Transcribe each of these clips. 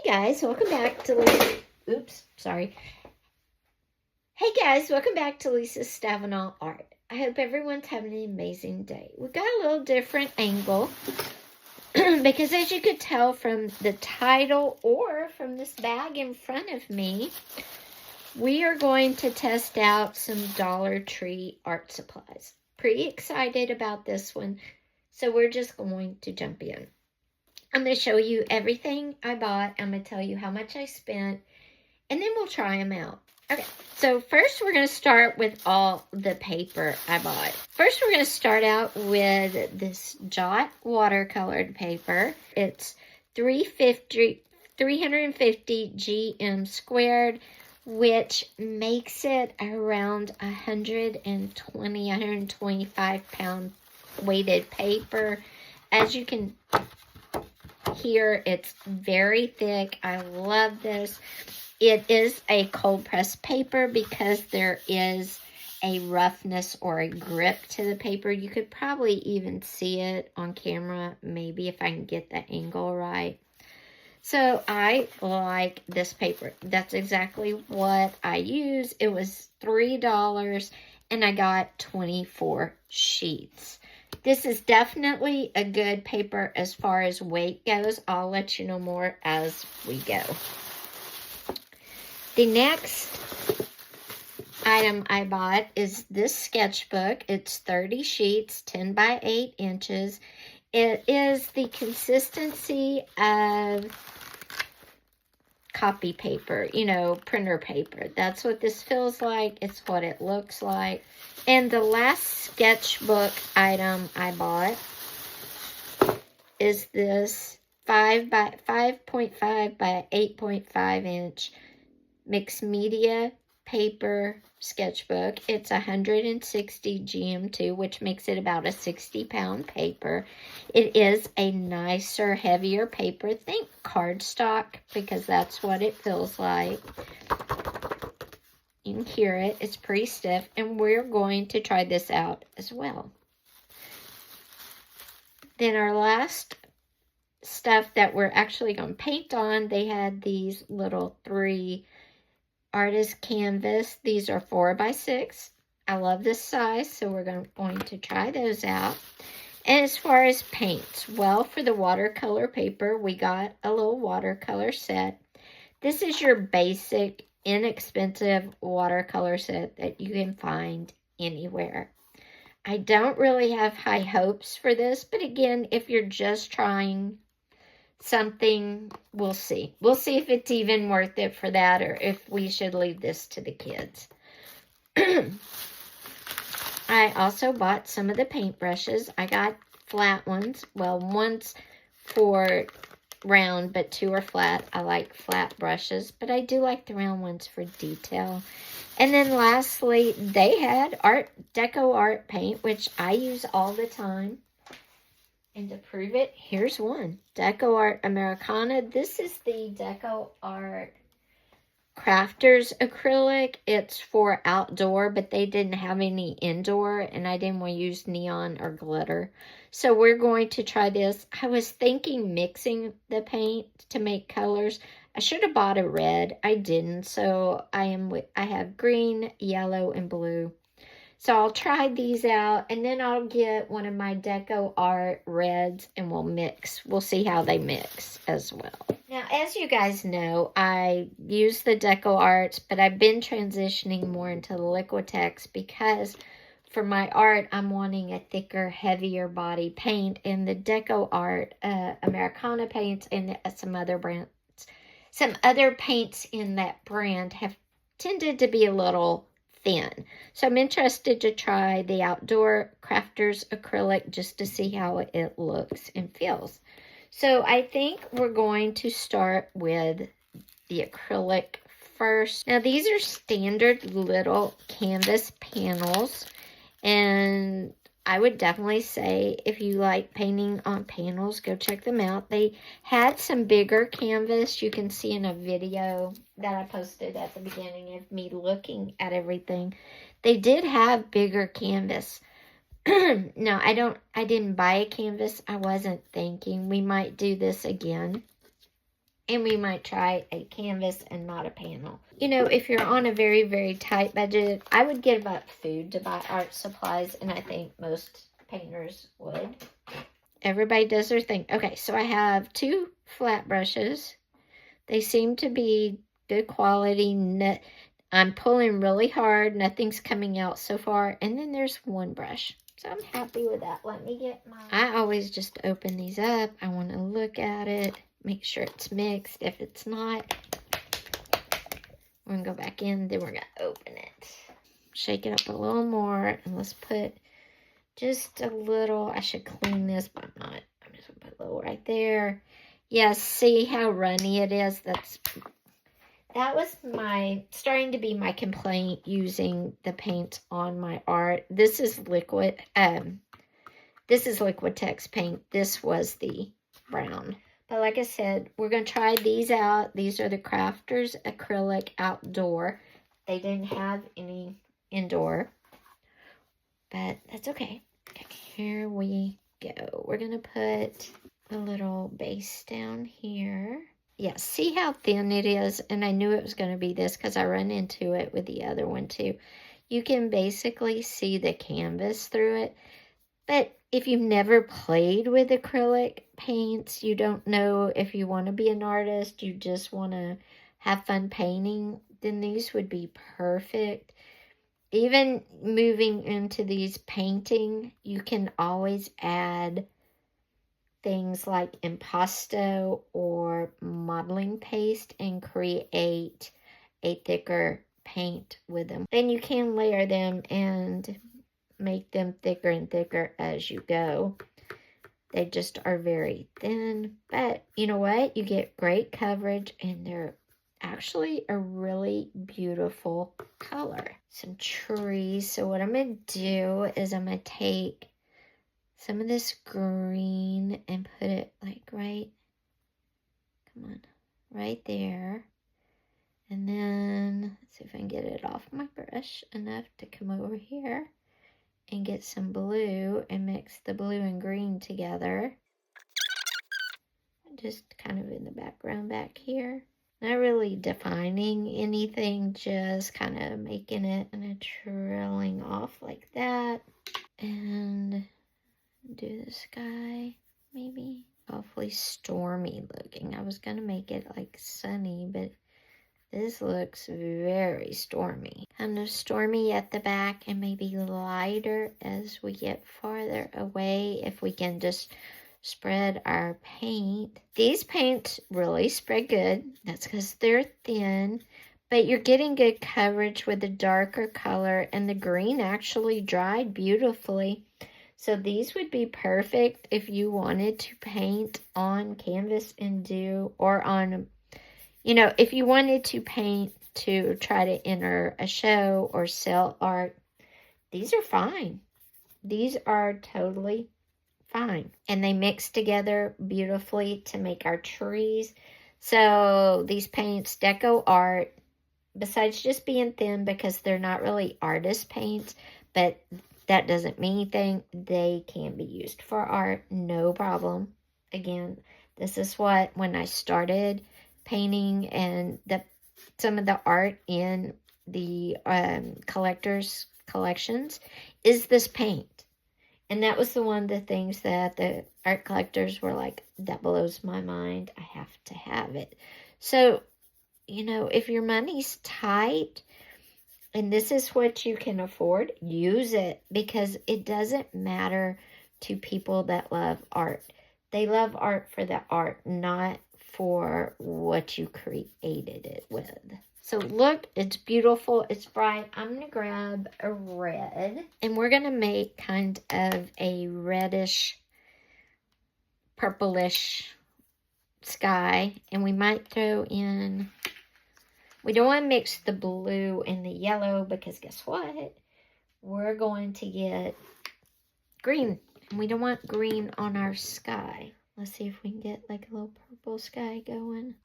Hey guys, welcome back to Hey guys, welcome back to Lisa Stavenall Art. I hope everyone's having an amazing day. We've got a little different angle because as you could tell from the title or from this bag in front of me, we are going to test out some Dollar Tree art supplies. Pretty excited about this one, so we're just going to jump in. I'm going to show you everything I bought. I'm going to tell you how much I spent, and then we'll try them out. Okay, so first we're going to start with all the paper I bought. First we're going to start out with this Jot watercolored paper. It's 350 GM squared, which makes it around 125 pound weighted paper. As you can hear, it's very thick. I love this. It is a cold pressed paper because there is a roughness or a grip to the paper. You could probably even see it on camera, maybe if I can get the angle right. So I like this paper. That's exactly what I use. It was $3 and I got 24 sheets. This is definitely a good paper as far as weight goes. I'll let you know more as we go. The next item I bought is this sketchbook. It's 30 sheets, 10 by 8 inches. It is the consistency of copy paper, printer paper. That's what this feels like. It's what it looks like. And the last sketchbook item I bought is this 5.5 by 8.5 inch mixed media paper sketchbook. It's 160 GM2, which makes it about a 60-pound paper. It is a nicer, heavier paper. Think cardstock, because that's what it feels like. You can hear it. It's pretty stiff, and we're going to try this out as well. Then our last stuff that we're actually going to paint on, they had these little 3 artist canvas. These are 4 by 6. I love this size, so we're going to try those out. And as far as paints, well, for the watercolor paper, we got a little watercolor set. This is your basic, inexpensive watercolor set that you can find anywhere. I don't really have high hopes for this, but again, if you're just trying something, we'll see. We'll see if it's even worth it for that or if we should leave this to the kids. I also bought some of the paintbrushes. I got flat ones. Well, one's for round, but 2 are flat. I like flat brushes, but I do like the round ones for detail. And then lastly, they had Art Deco Art paint, which I use all the time. And to prove it, here's one. Deco Art Americana. This is the Deco Art Crafters acrylic. It's for outdoor, but they didn't have any indoor, and I didn't want to use neon or glitter. So we're going to try this. I was thinking mixing the paint to make colors. I should have bought a red. I didn't, so I have green, yellow, and blue. So I'll try these out, and then I'll get one of my Deco Art reds, and we'll mix. We'll see how they mix as well. Now, as you guys know, I use the Deco Arts, but I've been transitioning more into the Liquitex because for my art, I'm wanting a thicker, heavier body paint, and the Deco Art Americana paints and some other brands, some other paints in that brand have tended to be a little thin. So I'm interested to try the Outdoor Crafters acrylic just to see how it looks and feels. So I think we're going to start with the acrylic first. Now these are standard little canvas panels, and I would definitely say if you like painting on panels, go check them out. They had some bigger canvas. You can see in a video that I posted at the beginning of me looking at everything. They did have bigger canvas. Now, I didn't buy a canvas. I wasn't thinking we might do this again. And we might try a canvas and not a panel. You know, if you're on a very, very tight budget, I would give up food to buy art supplies, and I think most painters would. Everybody does their thing. Okay, so I have 2 flat brushes. They seem to be good quality. I'm pulling really hard. Nothing's coming out so far. And then there's 1 brush. So I'm happy with that. Let me get mine. I always just open these up. I want to look at it. Make sure it's mixed. If it's not, we're going to go back in. Then we're going to open it. Shake it up a little more. And let's put just a little. I should clean this, but I'm not. I'm just going to put a little right there. Yeah, see how runny it is? That was starting to be my complaint using the paint on my art. This is liquid. This is Liquitex paint. This was the brown. But like I said, we're going to try these out. These are the Crafters Acrylic Outdoor. They didn't have any indoor, but that's okay. Okay, here we go. We're going to put a little base down here. Yeah, see how thin it is? And I knew it was going to be this because I run into it with the other one too. You can basically see the canvas through it. But if you've never played with acrylic paints, you don't know if you want to be an artist, you just want to have fun painting, then these would be perfect. Even moving into these painting, you can always add things like impasto or modeling paste and create a thicker paint with them. And you can layer them and make them thicker and thicker as you go. They just are very thin, but you know what? You get great coverage and they're actually a really beautiful color. Some trees. So what I'm going to do is I'm going to take some of this green and put it like right there. And then, let's see if I can get it off my brush enough to come over here and get some blue and mix the blue and green together. Just kind of in the background back here. Not really defining anything, just kind of making it and trailing off like that. And do the sky, maybe. Awfully stormy looking. I was going to make it like sunny, but this looks very stormy. Kind of stormy at the back and maybe lighter as we get farther away if we can just spread our paint. These paints really spread good. That's because they're thin, but you're getting good coverage with the darker color, and the green actually dried beautifully. So these would be perfect if you wanted to paint on canvas and or on, if you wanted to paint to try to enter a show or sell art, these are fine. These are totally fine. And they mix together beautifully to make our trees. So these paints, Deco Art, besides just being thin because they're not really artist paints, but that doesn't mean anything. They can be used for art, no problem. Again, this is what, when I started painting and some of the art in the collector's collections is this paint. And that was one of the things that the art collectors were like, that blows my mind. I have to have it. So, if your money's tight and this is what you can afford, use it, because it doesn't matter to people that love art. They love art for the art, not for what you created it with. So look, it's beautiful, it's bright. I'm going to grab a red, and we're going to make kind of a reddish, purplish sky. And we might throw in, we don't want to mix the blue and the yellow, because guess what? We're going to get green. And we don't want green on our sky. Let's see if we can get like a little purple sky going.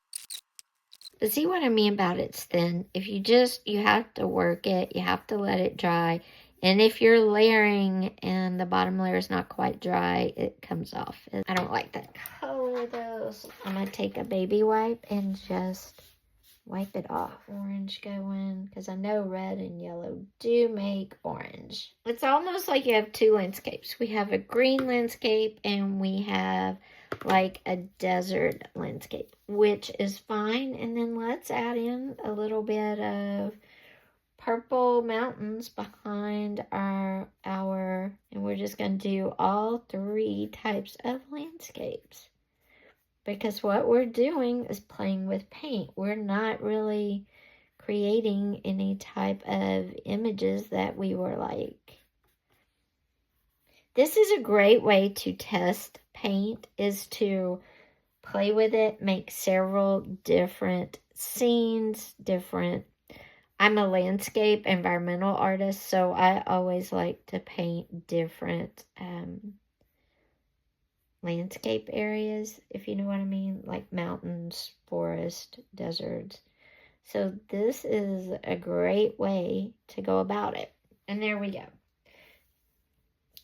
But see what I mean about it's thin? If you have to work it, you have to let it dry. And if you're layering and the bottom layer is not quite dry, it comes off. I don't like that color though. So I'm going to take a baby wipe and just wipe it off. Orange going, because I know red and yellow do make orange. It's almost like you have two landscapes. We have a green landscape and we have like a desert landscape, which is fine. And then let's add in a little bit of purple mountains behind our and we're just going to do all three types of landscapes. Because what we're doing is playing with paint. We're not really creating any type of images that we were like. This is a great way to test paint, is to play with it, make several different scenes, I'm a landscape environmental artist, so I always like to paint different landscape areas, if you know what I mean, like mountains, forest, deserts. So this is a great way to go about it. And there we go.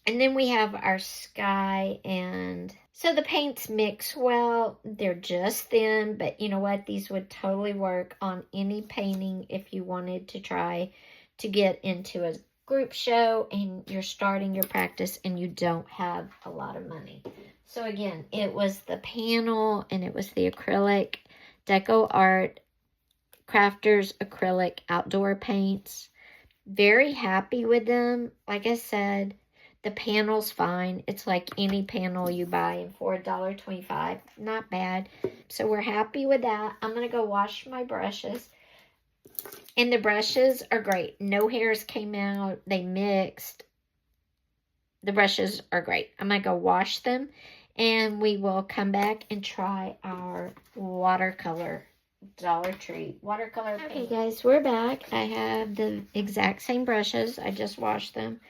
And then we have our sky, and so the paints mix well. They're just thin, but you know what? These would totally work on any painting if you wanted to try to get into a group show and you're starting your practice and you don't have a lot of money. So again, it was the panel and it was the acrylic Deco Art Crafters acrylic outdoor paints. Very happy with them. Like I said, the panel's fine. It's like any panel you buy for $1.25. Not bad. So we're happy with that. I'm going to go wash my brushes. And the brushes are great. No hairs came out. They mixed. The brushes are great. I'm going to go wash them. And we will come back and try our watercolor Dollar Tree watercolor paint. Okay guys, we're back. I have the exact same brushes. I just washed them.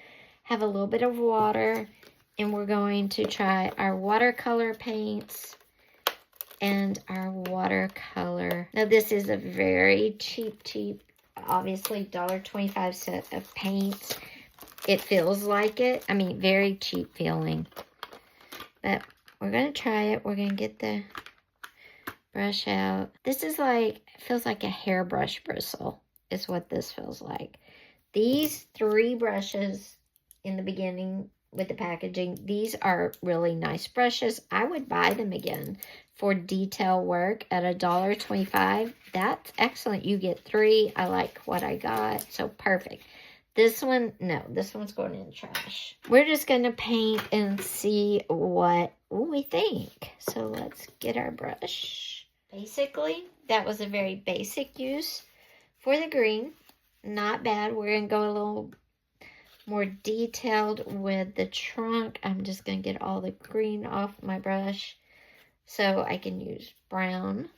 Have a little bit of water. And we're going to try our watercolor paints and our watercolor. Now this is a very cheap, obviously $1.25 set of paints. It feels like it. I mean, very cheap feeling. But we're going to try it. We're going to get the brush out. This is like, feels like a hairbrush bristle is what this feels like. These three brushes in the beginning with the packaging, these are really nice brushes. I would buy them again for detail work at $1.25. That's excellent. You get three. I like what I got. So perfect. This one, no, this one's going in the trash. We're just going to paint and see what we think. So let's get our brush. Basically, that was a very basic use for the green. Not bad. We're going to go a little more detailed with the trunk. I'm just going to get all the green off my brush so I can use brown.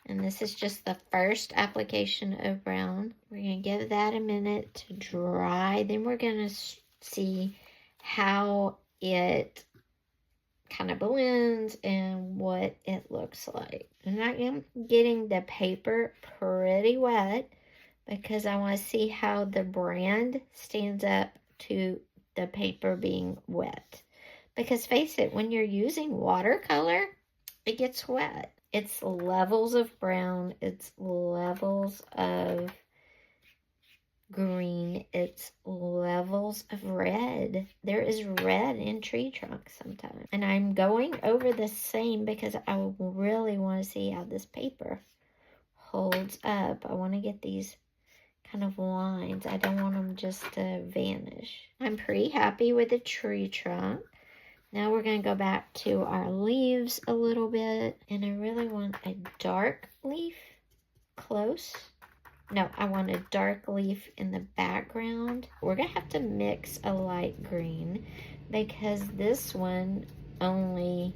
And this is just the first application of brown. We're going to give that a minute to dry. Then we're going to see how it kind of blends and what it looks like. And I am getting the paper pretty wet because I want to see how the brand stands up to the paper being wet. Because face it, when you're using watercolor, it gets wet. It's levels of brown. It's levels of green. It's levels of red. There is red in tree trunks sometimes. And I'm going over the same because I really want to see how this paper holds up. I want to get these kind of lines. I don't want them just to vanish. I'm pretty happy with the tree trunk. Now we're going to go back to our leaves a little bit. And I really want a dark leaf close. No, I want a dark leaf in the background. We're going to have to mix a light green because this one only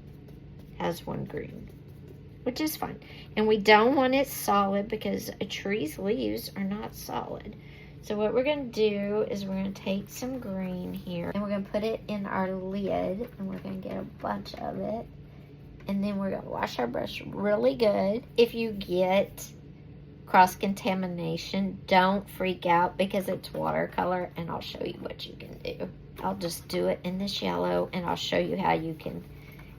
has one green, which is fine. And we don't want it solid because a tree's leaves are not solid. So what we're going to do is we're going to take some green here and we're going to put it in our lid and we're going to get a bunch of it. And then we're going to wash our brush really good. If you get cross-contamination. Don't freak out because it's watercolor, and I'll show you what you can do. I'll just do it in this yellow, and I'll show you how you can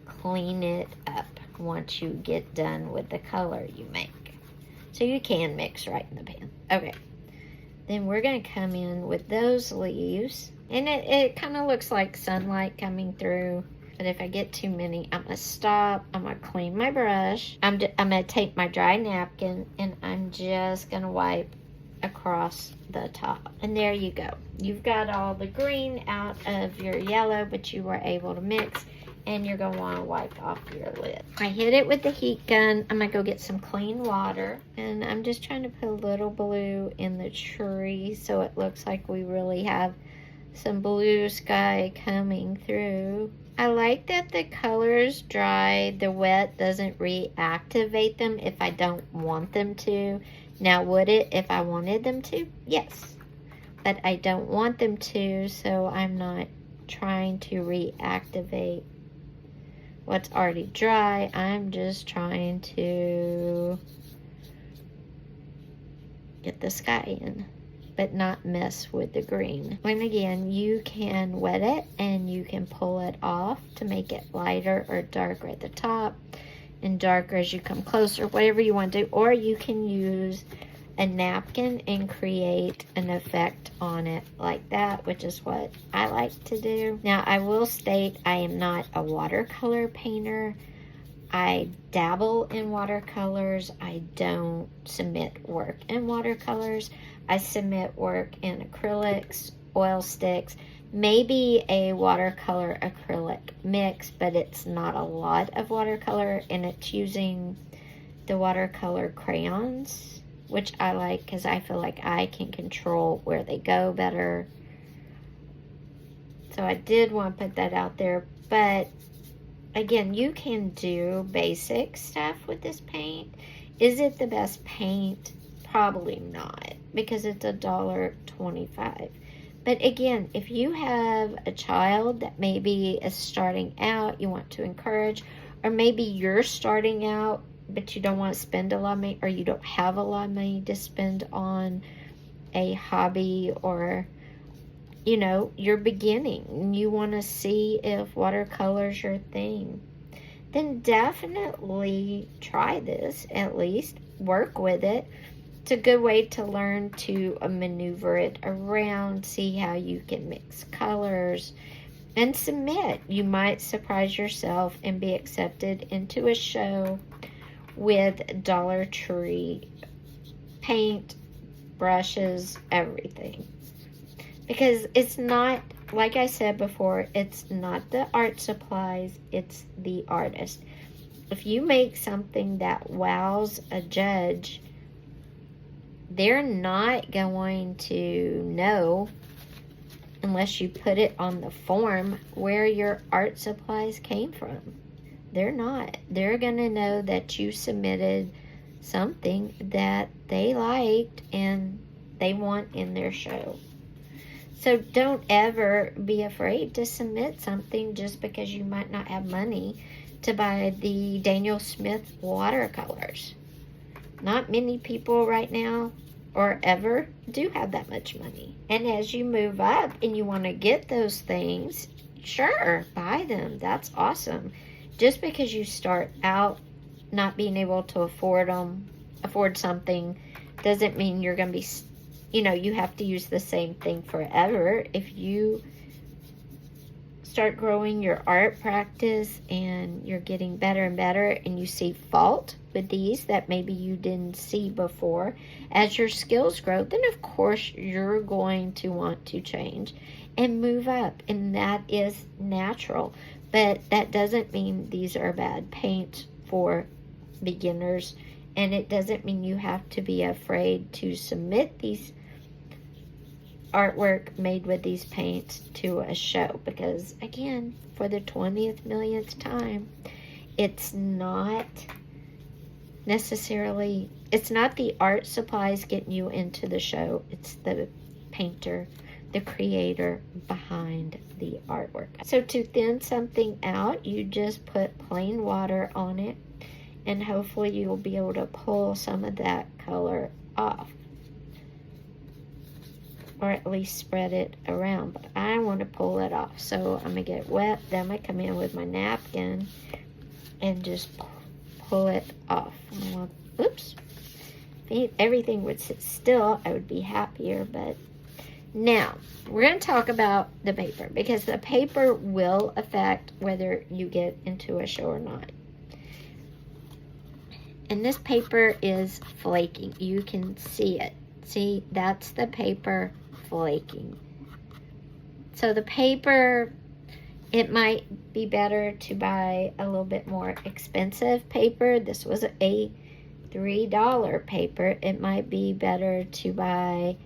clean it up once you get done with the color you make. So you can mix right in the pan. Okay. Then we're going to come in with those leaves. And it kind of looks like sunlight coming through. But if I get too many, I'm going to stop. I'm going to clean my brush. I'm going to take my dry napkin, and I'm just going to wipe across the top. And there you go. You've got all the green out of your yellow, but you were able to mix. And you're going to want to wipe off your lid. I hit it with the heat gun. I'm going to go get some clean water. And I'm just trying to put a little blue in the tree so it looks like we really have some blue sky coming through. I like that the colors dry. The wet doesn't reactivate them if I don't want them to. Now, would it if I wanted them to? Yes. But I don't want them to, so I'm not trying to reactivate what's already dry. I'm just trying to get the sky in, but not mess with the green. And again, you can wet it and you can pull it off to make it lighter or darker at the top and darker as you come closer, whatever you want to do. Or you can use a napkin and create an effect on it like that, which is what I like to do. Now, I will state I am not a watercolor painter. I dabble in watercolors. I don't submit work in watercolors. I submit work in acrylics, oil sticks, maybe a watercolor acrylic mix, but it's not a lot of watercolor, and it's using the watercolor crayons, which I like because I feel like I can control where they go better. So I did want to put that out there. But again, you can do basic stuff with this paint. Is it the best paint? Probably not, because it's $1.25. But again, if you have a child that maybe is starting out, you want to encourage, or maybe you're starting out but you don't want to spend a lot of money, or you don't have a lot of money to spend on a hobby, or you know, you're beginning and you want to see if watercolor's your thing, then definitely try this. At least work with it. It's a good way to learn to maneuver it around, see how you can mix colors, and submit. You might surprise yourself and be accepted into a show with Dollar Tree paint, brushes, everything. Because it's not, like I said before, it's not the art supplies, it's the artist. If you make something that wows a judge, they're not going to know, unless you put it on the form, where your art supplies came from. They're not. They're going to know that you submitted something that they liked and they want in their show. So don't ever be afraid to submit something just because you might not have money to buy the Daniel Smith watercolors. Not many people right now or ever do have that much money. And as you move up and you want to get those things, sure, buy them. That's awesome. Just because you start out not being able to afford something, doesn't mean you're going to be, you know, you have to use the same thing forever. If you start growing your art practice and you're getting better and better, and you see fault with these that maybe you didn't see before, as your skills grow, then of course you're going to want to change and move up, and that is natural. But that doesn't mean these are bad paints for beginners, and it doesn't mean you have to be afraid to submit these artwork made with these paints to a show, because again, for the 20th millionth time, it's not necessarily, it's not the art supplies getting you into the show, it's the painter, the creator behind the artwork. So to thin something out, you just put plain water on it, and hopefully you'll be able to pull some of that color off, or at least spread it around. But I want to pull it off, so I'm gonna get wet. Then I'm gonna come in with my napkin and just pull it off. Oops. If everything would sit still, I would be happier. But now we're going to talk about the paper, because the paper will affect whether you get into a show or not. And this paper is flaking. You can see it. See, that's the paper flaking. So the paper, it might be better to buy a little bit more expensive paper. This was a $3 paper. It might be better to buy,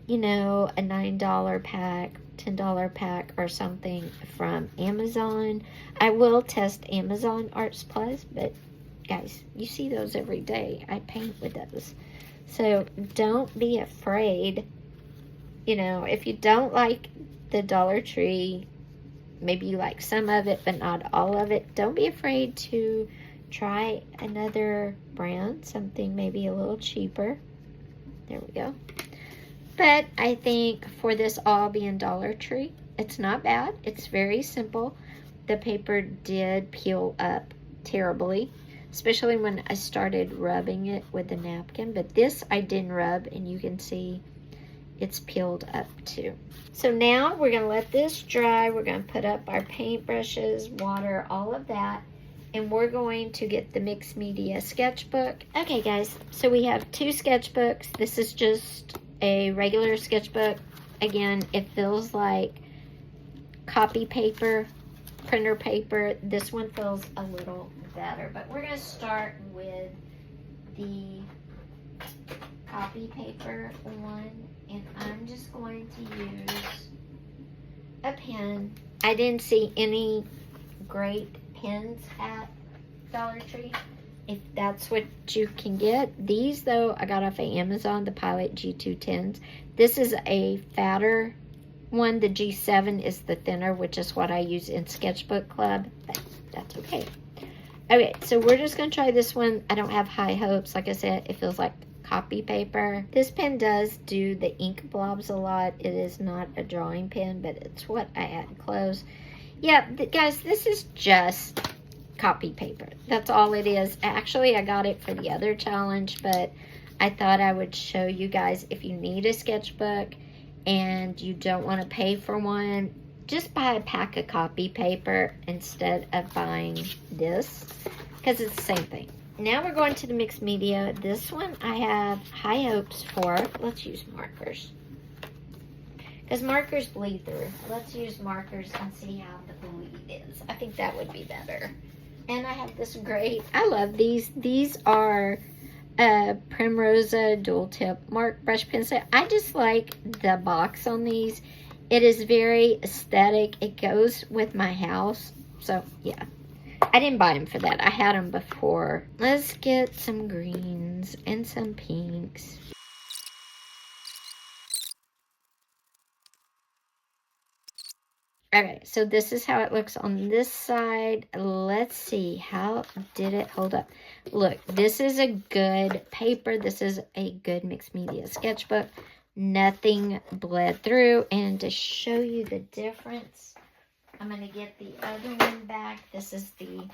you know, a $9 pack, $10 pack or something from Amazon. I will test Amazon art supplies, but guys, you see those every day. I paint with those. So don't be afraid. You know, if you don't like the Dollar Tree, maybe you like some of it but not all of it, don't be afraid to try another brand, something maybe a little cheaper. There we go. But I think for this all being Dollar Tree, it's not bad. It's very simple. The paper did peel up terribly, especially when I started rubbing it with the napkin. But this I didn't rub, and you can see it's peeled up too. So now we're going to let this dry. We're going to put up our paintbrushes, water, all of that. And we're going to get the mixed media sketchbook. Okay guys, so we have two sketchbooks. This is just a regular sketchbook. Again, it feels like copy paper, printer paper. This one feels a little better, but we're going to start with the copy paper one, and I'm just going to use a pen. I didn't see any great pens at Dollar Tree, if that's what you can get. These though, I got off of Amazon, the Pilot G210s. This is a fatter one. The G7 is the thinner, which is what I use in Sketchbook Club, but that's okay. Okay, so we're just going to try this one. I don't have high hopes. Like I said, it feels like copy paper. This pen does do the ink blobs a lot. It is not a drawing pen, but it's what I had close. Yeah, guys, this is just copy paper. That's all it is. Actually, I got it for the other challenge, but I thought I would show you guys, if you need a sketchbook and you don't want to pay for one, just buy a pack of copy paper instead of buying this, because it's the same thing. Now we're going to the mixed media. This one I have high hopes for. Let's use markers, because markers bleed through. Let's use markers and see how the bleed is. I think that would be better. And I have this great, I love these. These are Primrosa dual tip mark brush pencil. I just like the box on these. It is very aesthetic. It goes with my house. So yeah, I didn't buy them for that. I had them before. Let's get some greens and some pinks. Okay, so this is how it looks on this side. Let's see, how did it hold up? Look, this is a good paper. This is a good mixed media sketchbook. Nothing bled through. And to show you the difference, I'm going to get the other one back. This is the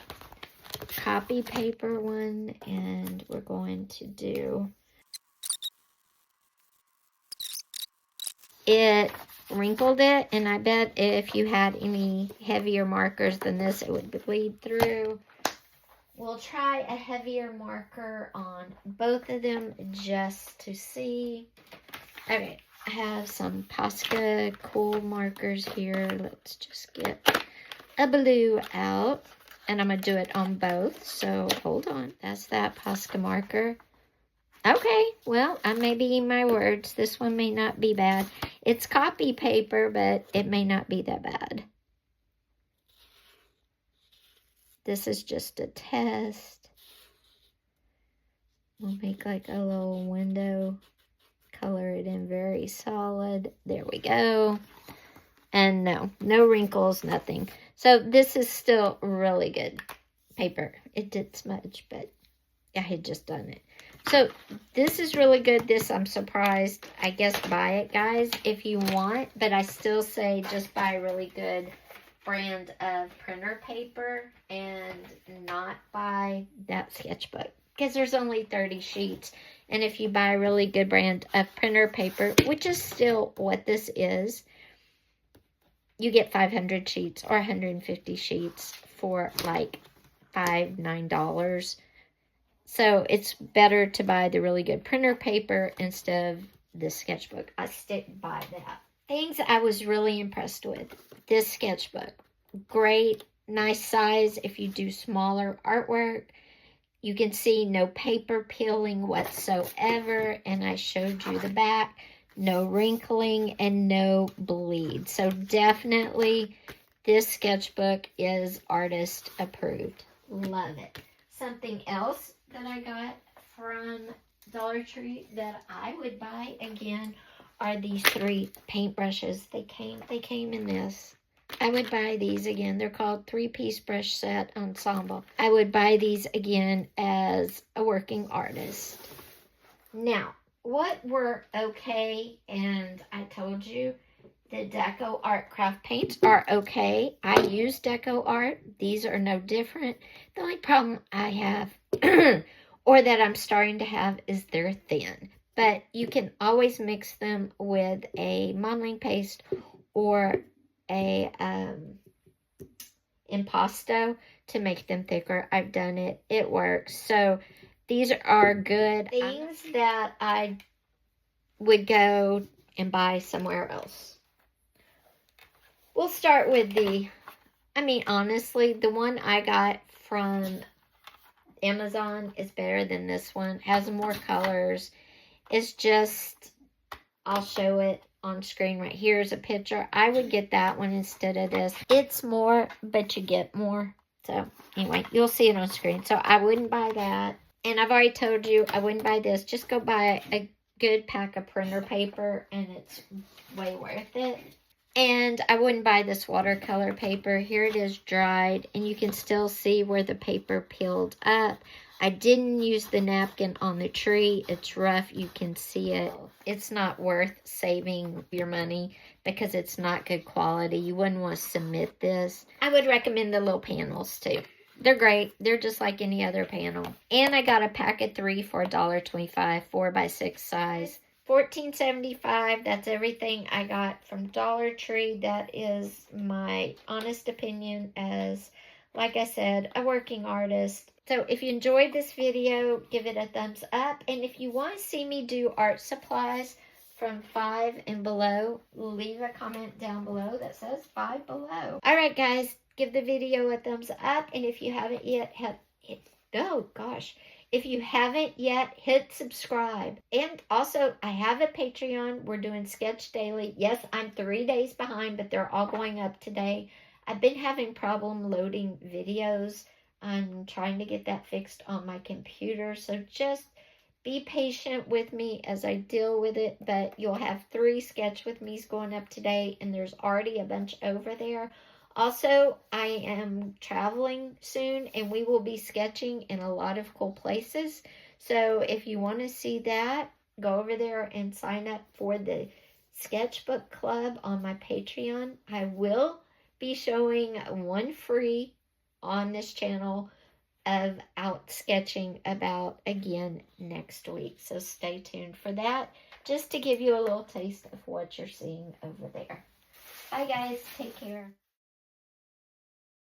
copy paper one, and we're going to do it. Wrinkled it, and I bet if you had any heavier markers than this, it would bleed through. We'll try a heavier marker on both of them just to see. Okay, I have some Posca cool markers here. Let's just get a blue out, and I'm gonna do it on both, so hold on. That's that Posca marker. Okay, well, I may be eating my words. This one may not be bad. It's copy paper, but it may not be that bad. This is just a test. We'll make like a little window. Color it in very solid. There we go. And no wrinkles, nothing. So this is still really good. paper. It did smudge, but I had just done it. So this is really good. This, I'm surprised. I guess buy it, guys, if you want. But I still say just buy a really good brand of printer paper and not buy that sketchbook, because there's only 30 sheets. And if you buy a really good brand of printer paper, which is still what this is, you get 500 sheets or 150 sheets for like $9. So it's better to buy the really good printer paper instead of the sketchbook. I stick by that. Things I was really impressed with. This sketchbook. Great, nice size if you do smaller artwork. You can see no paper peeling whatsoever. And I showed you the back. No wrinkling and no bleed. So definitely this sketchbook is artist approved. Love it. Something else that I got from Dollar Tree that I would buy again are these 3 paintbrushes. They came in this. I would buy these again. They're called 3-piece brush set ensemble. I would buy these again as a working artist. Now, what were okay, and I told you the Deco Art craft paints are okay. I use Deco Art. These are no different. The only problem I have, or that I'm starting to have, is they're thin. But you can always mix them with a modeling paste or a impasto to make them thicker. I've done it. It works. So these are good things that I would go and buy somewhere else. We'll start with honestly, the one I got from Amazon is better than this one. Has more colors. It's just, I'll show it on screen right here is a picture. I would get that one instead of this. It's more, but you get more. So anyway, you'll see it on screen. So I wouldn't buy that. And I've already told you I wouldn't buy this. Just go buy a good pack of printer paper and it's way worth it. And I wouldn't buy this watercolor paper. Here it is dried, and you can still see where the paper peeled up. I didn't use the napkin on the tree. It's rough. You can see it. It's not worth saving your money because it's not good quality. You wouldn't want to submit this. I would recommend the little panels too. They're great. They're just like any other panel. And I got a pack of 3 for $1.25, 4x6 size. $14.75. That's everything I got from Dollar Tree. That is my honest opinion as, like I said, a working artist. So if you enjoyed this video, give it a thumbs up. And if you want to see me do art supplies from 5 and below, leave a comment down below that says 5 below. Alright guys, give the video a thumbs up. And if you haven't yet, if you haven't yet, hit subscribe. And also, I have a Patreon. We're doing Sketch Daily. Yes, I'm 3 days behind, but they're all going up today. I've been having problem loading videos. I'm trying to get that fixed on my computer. So just be patient with me as I deal with it. But you'll have 3 Sketch With Me's going up today, and there's already a bunch over there. Also, I am traveling soon, and we will be sketching in a lot of cool places. So if you want to see that, go over there and sign up for the Sketchbook Club on my Patreon. I will be showing one free on this channel of out sketching about again next week. So stay tuned for that, just to give you a little taste of what you're seeing over there. Bye guys, take care.